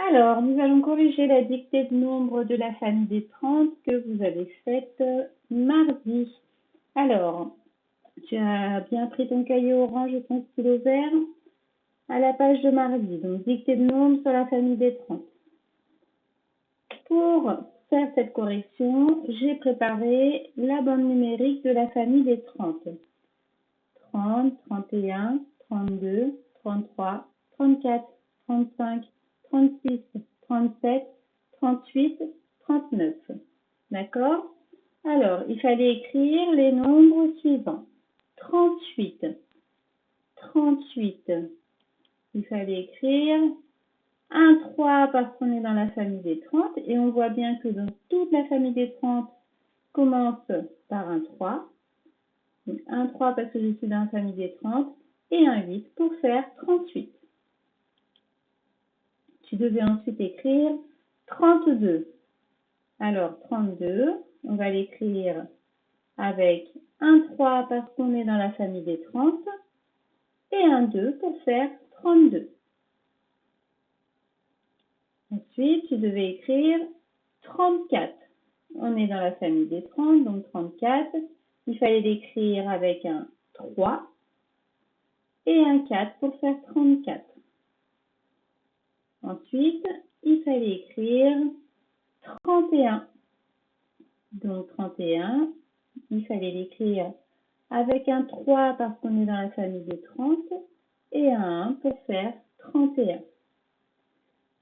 Alors, nous allons corriger la dictée de nombres de la famille des 30 que vous avez faite mardi. Alors, tu as bien pris ton cahier orange et ton stylo vert à la page de mardi. Donc, dictée de nombres sur la famille des 30. Pour faire cette correction, j'ai préparé la bande numérique de la famille des 30. 30, 31, 32, 33, 34, 35, 36, 37, 38, 39. D'accord? Alors, il fallait écrire les nombres suivants. 38. 38. Il fallait écrire 1, 3 parce qu'on est dans la famille des 30 et on voit bien que dans toute la famille des 30 commence par un 3. Donc, un 3 parce que je suis dans la famille des 30 et un 8 pour faire 38. Tu devais ensuite écrire 32. Alors, 32, on va l'écrire avec un 3 parce qu'on est dans la famille des 30 et un 2 pour faire 32. Ensuite, tu devais écrire 34. On est dans la famille des 30, donc 34. Il fallait l'écrire avec un 3 et un 4 pour faire 34. Ensuite, il fallait écrire 31. Donc 31, il fallait l'écrire avec un 3 parce qu'on est dans la famille des 30 et un 1 pour faire 31.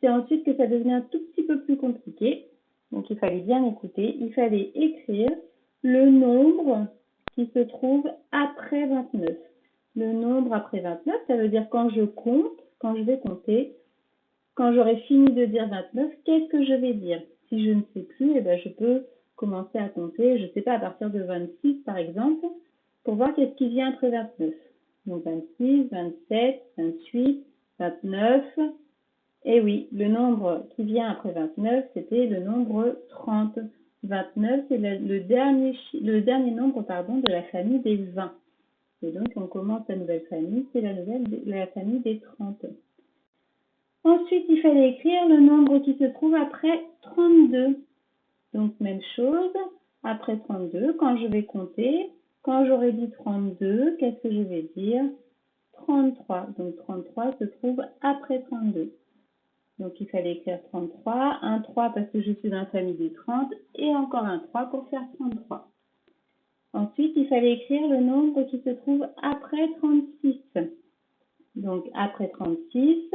C'est ensuite que ça devenait un tout petit peu plus compliqué. Donc il fallait bien écouter. Il fallait écrire le nombre qui se trouve après 29. Le nombre après 29, ça veut dire quand je compte, quand je vais compter, quand j'aurai fini de dire 29, qu'est-ce que je vais dire? Si je ne sais plus, eh ben, je peux commencer à compter, je ne sais pas, à partir de 26 par exemple, pour voir qu'est-ce qui vient après 29. Donc 26, 27, 28, 29. Et oui, le nombre qui vient après 29, c'était le nombre 30. 29, c'est le dernier nombre de la famille des 20. Et donc, on commence la nouvelle famille, c'est la famille des 30. Ensuite, il fallait écrire le nombre qui se trouve après 32. Donc, même chose, après 32, quand je vais compter, quand j'aurai dit 32, qu'est-ce que je vais dire? 33. Donc, 33 se trouve après 32. Donc, il fallait écrire 33, un 3 parce que je suis dans la famille des 30 et encore un 3 pour faire 33. Ensuite, il fallait écrire le nombre qui se trouve après 36. Donc, après 36,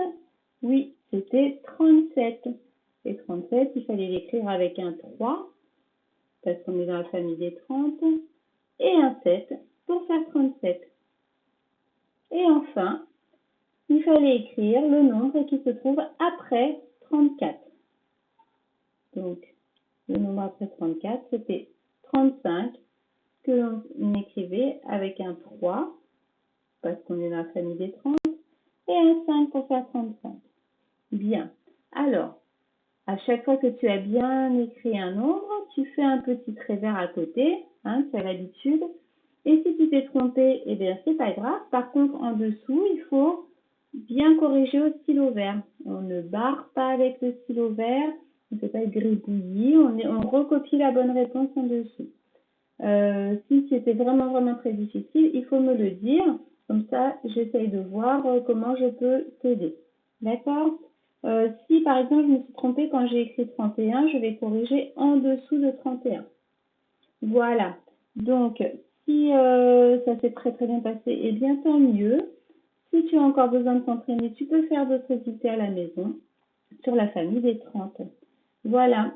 oui, c'était 37. Et 37, il fallait l'écrire avec un 3 parce qu'on est dans la famille des 30 et un 7 pour faire 37. Et enfin, il fallait écrire le nombre qui se trouve après 34. Donc, le nombre après 34, c'était 35 que l'on écrivait avec un 3 parce qu'on est dans la famille des 30 et un 5 pour faire 35. Bien. Alors, à chaque fois que tu as bien écrit un nombre, tu fais un petit trait vert à côté, hein, tu as l'habitude. Et si tu t'es trompé, eh bien, c'est pas grave. Par contre, en dessous, il faut bien corriger au stylo vert. On ne barre pas avec le stylo vert, on ne fait pas de gribouillis, on recopie la bonne réponse en dessous. Si c'était vraiment très difficile, il faut me le dire. Comme ça, j'essaye de voir comment je peux t'aider. D'accord? Si par exemple je me suis trompée quand j'ai écrit 31, je vais corriger en dessous de 31. Voilà. Donc, si ça s'est très bien passé, eh bien tant mieux. Si tu as encore besoin de t'entraîner, tu peux faire d'autres dictées à la maison sur la famille des 30. Voilà.